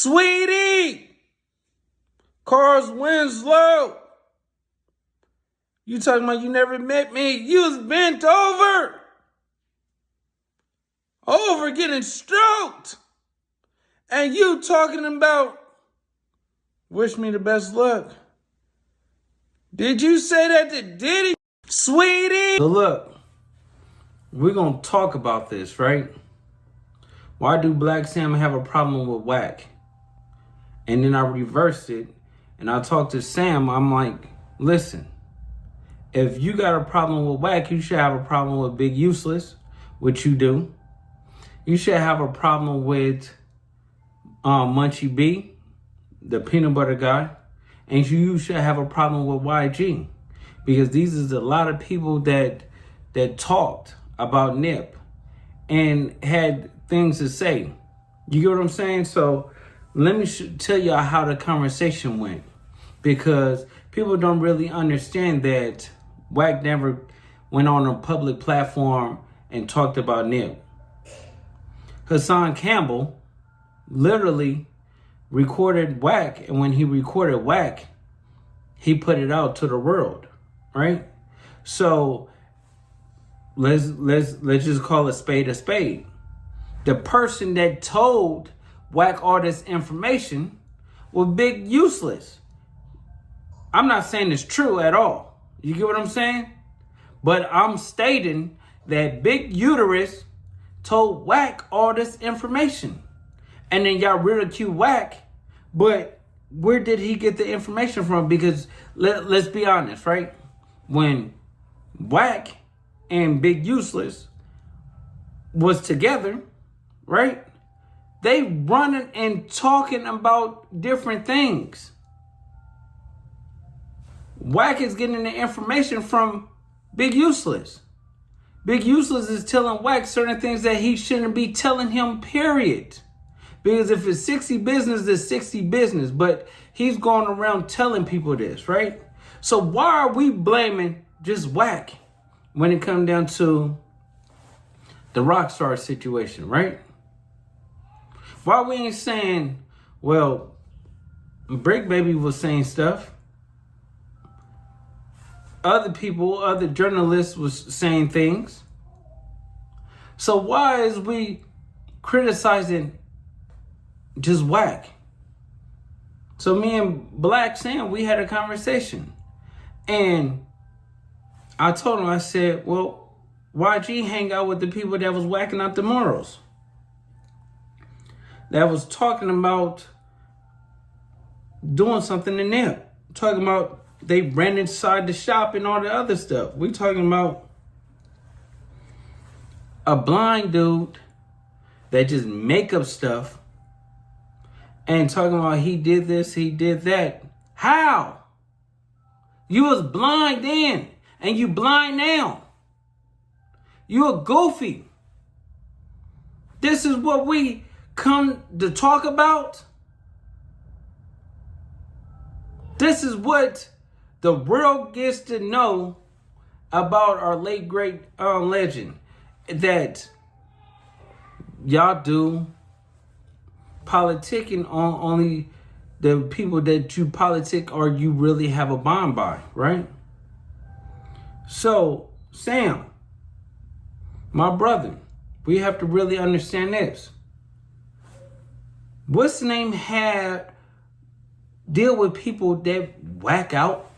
Sweetie! Carl's Winslow! You talking about you never met me? You was bent over getting stroked. And you talking about wish me the best luck. Did you say that to Diddy? Sweetie! So look, we're going to talk about this, right? Why do Blacc Sam have a problem with wack? And then I reversed it and I talked to Sam. I'm like, listen, if you got a problem with wack, you should have a problem with Big Useless, which you do. You should have a problem with Munchie B, the peanut butter guy. And you should have a problem with YG. Because these is a lot of people that talked about Nip and had things to say. You get what I'm saying? So let me tell y'all how the conversation went. Because people don't really understand that Wack never went on a public platform and talked about Nip. Hassan Campbell literally recorded Wack, and when he recorded Wack, he put it out to the world, right? So let's just call a spade a spade. The person that told Wack all this information was Big Useless. I'm not saying it's true at all. You get what I'm saying? But I'm stating that Big Uterus told Wack all this information. And then y'all ridicule Wack, but where did he get the information from? Because let's be honest, right? When Wack and Big Useless was together, right? They running and talking about different things. Wack is getting the information from Big Useless. Big Useless is telling Wack certain things that he shouldn't be telling him, period. Because if it's 60 business, it's 60 business. But he's going around telling people this, right? So why are we blaming just Wack when it comes down to the Rockstar situation, right? Why we ain't saying, well, Brick Baby was saying stuff. Other people, other journalists was saying things. So why is we criticizing just Wack? So me and Blacc Sam, we had a conversation. And I told him, I said, well, YG hang out with the people that was whacking out the morals. That was talking about doing something in there. Talking about they ran inside the shop and all the other stuff. We talking about a blind dude that just make up stuff and talking about he did this, he did that. How? You was blind then and you blind now. You a goofy. This is what we come to talk about. This is what the world gets to know about our late great legend. That y'all do politicking on only the people that you politic or you really have a bond by, right? So, Sam, my brother, we have to really understand this. What's the name had deal with people that whack out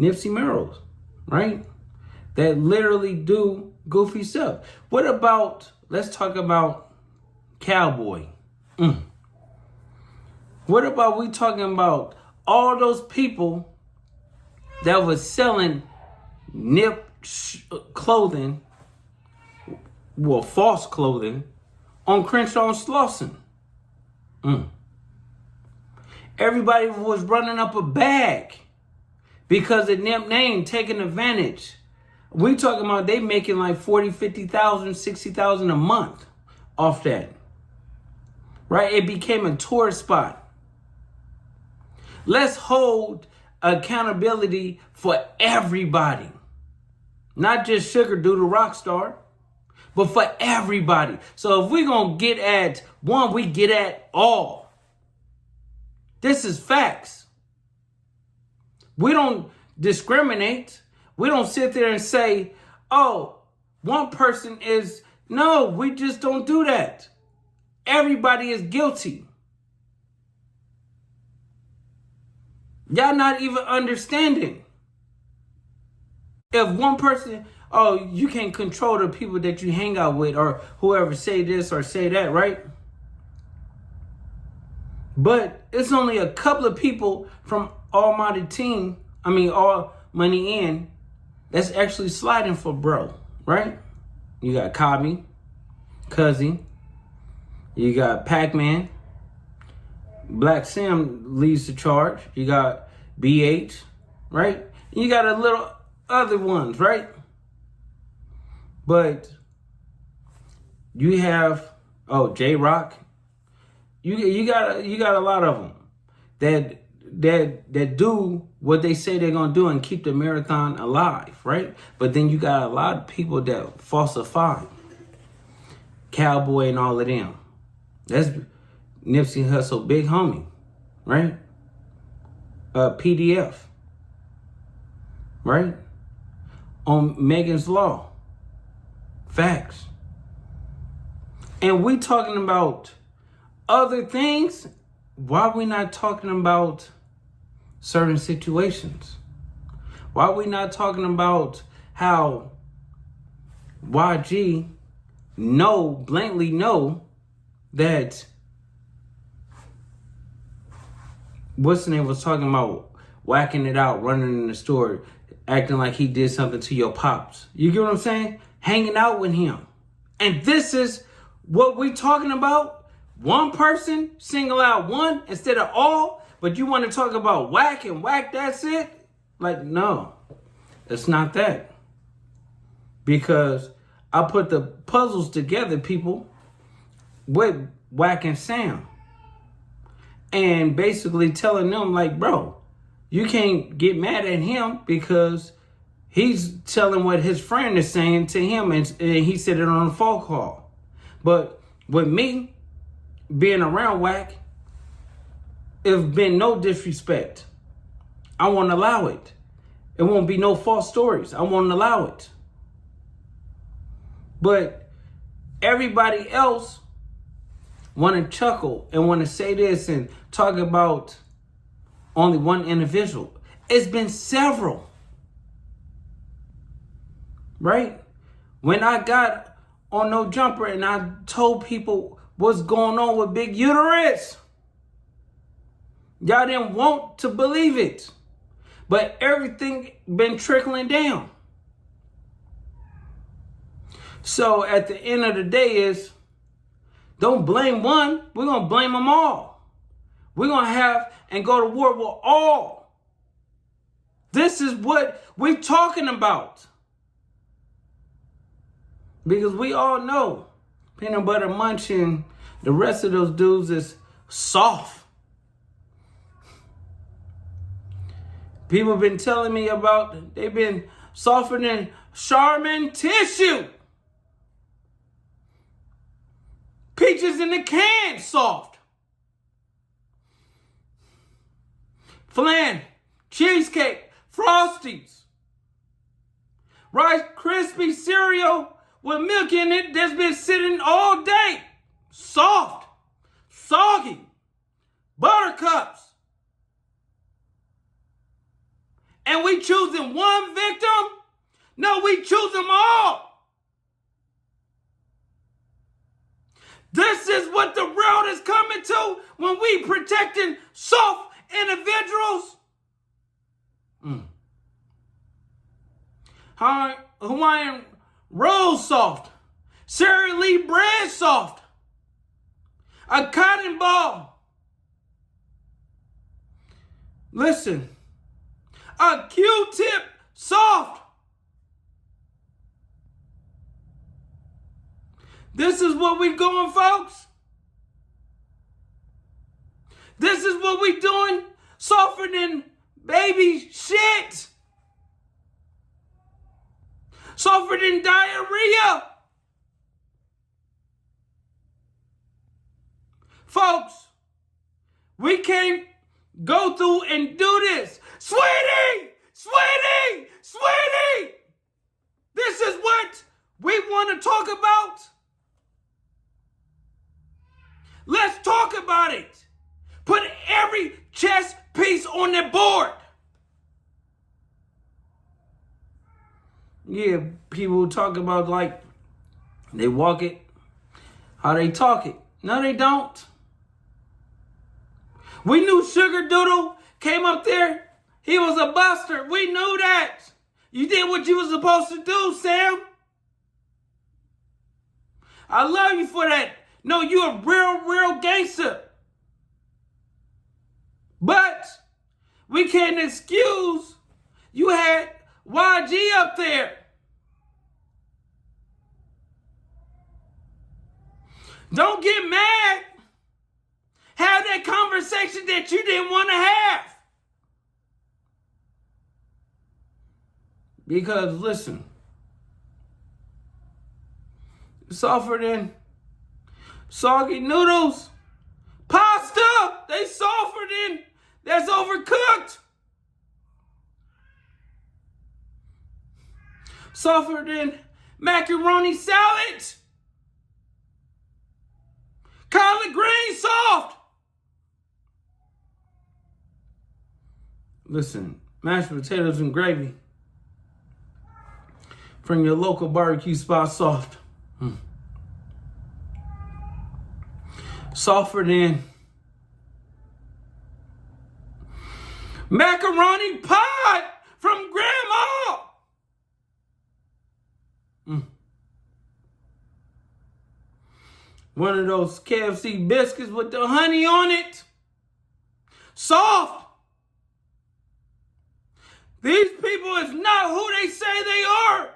Nipsey Murals, right? That literally do goofy stuff. What about, let's talk about Cowboy. What about we talking about all those people that was selling Nip clothing, well, false clothing, on Crenshaw and Slauson? Everybody was running up a bag because of Nip name, taking advantage. We talking about they making like 40, 50,000, 60,000 a month off that. Right? It became a tourist spot. Let's hold accountability for everybody. Not just Sugar Doodle Rockstar, but for everybody. So if we're going to get at one, we get at all. This is facts. We don't discriminate. We don't sit there and say, oh, one person is... No, we just don't do that. Everybody is guilty. Y'all not even understanding. If one person, oh, you can't control the people that you hang out with or whoever say this or say that, right? But it's only a couple of people from All Money In, that's actually sliding for bro, right? You got Kabi, Cuzzy, you got Pac-Man, Blacc Sam leads the charge, you got BH, right? You got a little other ones, right? But you have, J-Rock. You got a lot of them that do what they say they're gonna do and keep the marathon alive, right? But then you got a lot of people that falsify. Cowboy and all of them. That's Nipsey Hussle, big homie, right? PDF, right? On Megan's Law. Facts. And we talking about other things. Why are we not talking about certain situations? Why are we not talking about how YG blatantly know that what's the name was talking about whacking it out, running in the store, acting like he did something to your pops. You get what I'm saying? Hanging out with him. And this is what we talking about. One person, single out one instead of all, but you want to talk about whack and whack, that's it? Like, no, it's not that. Because I put the puzzles together, people, with Wack and Sam. And basically telling them, like, bro, you can't get mad at him because he's telling what his friend is saying to him, and he said it on a phone call. But with me, being around Wack, it's been no disrespect. I won't allow it. It won't be no false stories. I won't allow it. But everybody else want to chuckle and want to say this and talk about only one individual. It's been several. Right? When I got on No Jumper and I told people what's going on with Big Uterus, y'all didn't want to believe it. But everything been trickling down. So at the end of the day is, don't blame one. We're going to blame them all. We're going to have and go to war with all. This is what we're talking about. Because we all know Peanut Butter Munch and the rest of those dudes is soft. People have been telling me about, they've been softer than Charmin tissue. Peaches in the can, soft. Flan, cheesecake, Frosties. Rice Krispie cereal with milk in it that's been sitting all day. Soft, soggy, buttercups. And we choosing one victim? No, we choose them all. This is what the world is coming to when we protecting soft individuals. Hawaiian roll soft. Sara Lee bread soft. A cotton ball. Listen. A Q-tip soft. This is what we going, folks. This is what we doing. Softer than baby shit. Softer than diarrhea. Folks, we can't go through and do this. Sweetie! Sweetie! Sweetie! This is what we want to talk about. Let's talk about it. Put every chess piece on the board. Yeah, people talk about like they walk it, how they talk it. No, they don't. We knew Sugar Doodle came up there. He was a buster. We knew that. You did what you were supposed to do, Sam. I love you for that. No, you a real gangster. But we can't excuse you had YG up there. Don't get mad. Have that conversation that you didn't want to have. Because listen, softer than soggy noodles. Pasta, they softer than that's overcooked. Softer than macaroni salad. Collard green soft. Listen, mashed potatoes and gravy from your local barbecue spot soft. Softer than macaroni pie from Grandma. One of those KFC biscuits with the honey on it. Soft. These people is not who they say they are.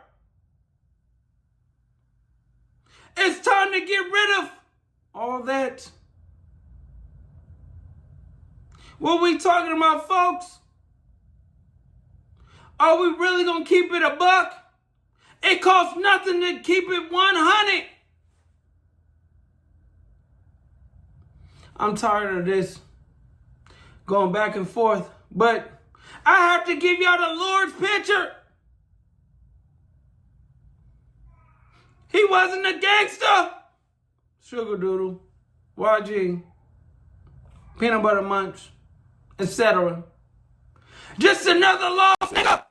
It's time to get rid of all that. What we talking about, folks? Are we really gonna keep it a buck? It costs nothing to keep it 100. I'm tired of this going back and forth, but I have to give y'all the Lord's picture. He wasn't a gangster. Sugar Doodle, YG, Peanut Butter Munch, etc. Just another lost nigga.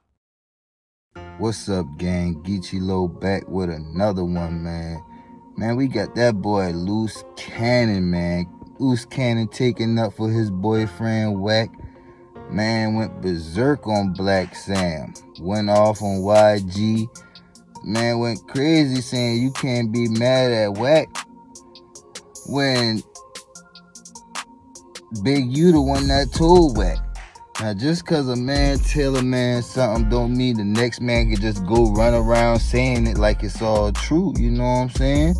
What's up, gang? Geechee Low back with another one, man. Man, we got that boy Luce Cannon, man. Luce Cannon taking up for his boyfriend WACK. Man, went berserk on Blacc Sam. Went off on YG. Man, went crazy saying you can't be mad at WACK when Big U the one that told WACK. Now, just because a man tell a man something don't mean the next man can just go run around saying it like it's all true. You know what I'm saying?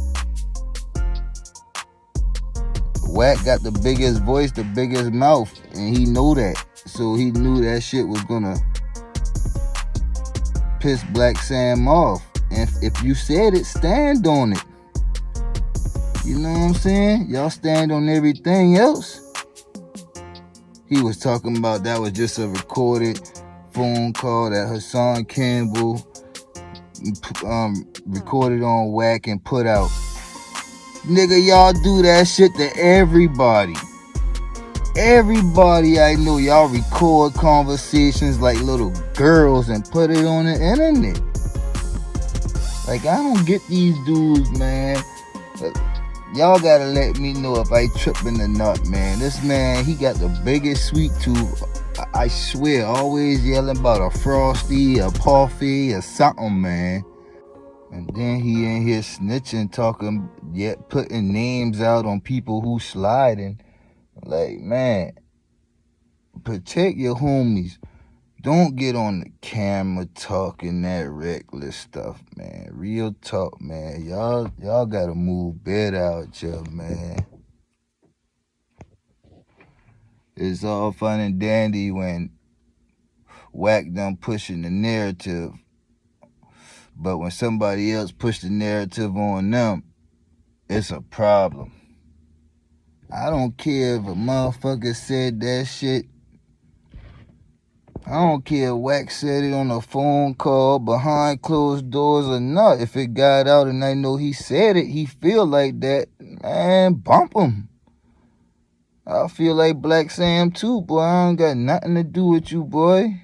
WACK got the biggest voice, the biggest mouth, and he know that. So he knew that shit was gonna piss Blacc Sam off. And if you said it, stand on it. You know what I'm saying? Y'all stand on everything else. He was talking about that was just a recorded phone call that Hassan Campbell recorded on WACK and put out. Nigga, y'all do that shit to everybody. Everybody I know, y'all record conversations like little girls and put it on the internet. Like, I don't get these dudes, man. But y'all gotta let me know if I tripping or not, man. This man, he got the biggest sweet tooth. I swear, always yelling about a Frosty, a Parfait, or something, man. And then he in here snitching, talking, yet putting names out on people who sliding. Like, man, protect your homies. Don't get on the camera talking that reckless stuff, man. Real talk, man. Y'all gotta move better out here, man. It's all fun and dandy when WACK done pushing the narrative. But when somebody else push the narrative on them, it's a problem. I don't care if a motherfucker said that shit I don't care if Wack said it on a phone call, behind closed doors or not. If it got out and I know he said it, he feel like that, man, bump him. I feel like Blacc Sam too, boy. I don't got nothing to do with you, boy.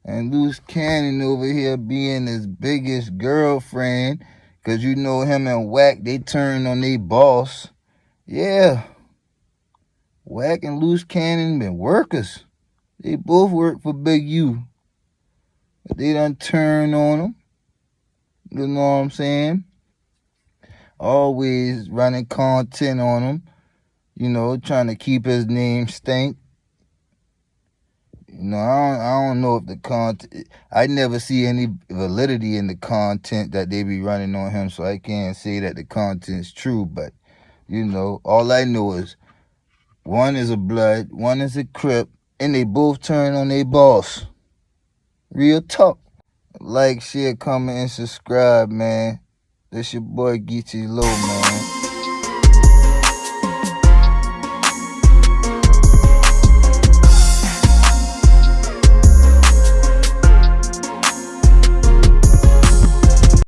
And Luce Cannon over here being his biggest girlfriend, because you know him and Wack, they turned on their boss. Yeah. Wack and Luce Cannon been workers. They both work for Big U. But they done turned on him. You know what I'm saying? Always running content on him. You know, trying to keep his name stank. You know, I don't know if the content... I never see any validity in the content that they be running on him, so I can't say that the content's true. But, you know, all I know is one is a Blood, one is a Crip, and they both turn on their boss. Real talk. Like, share, comment, and subscribe, man. This your boy Geechee Low, man.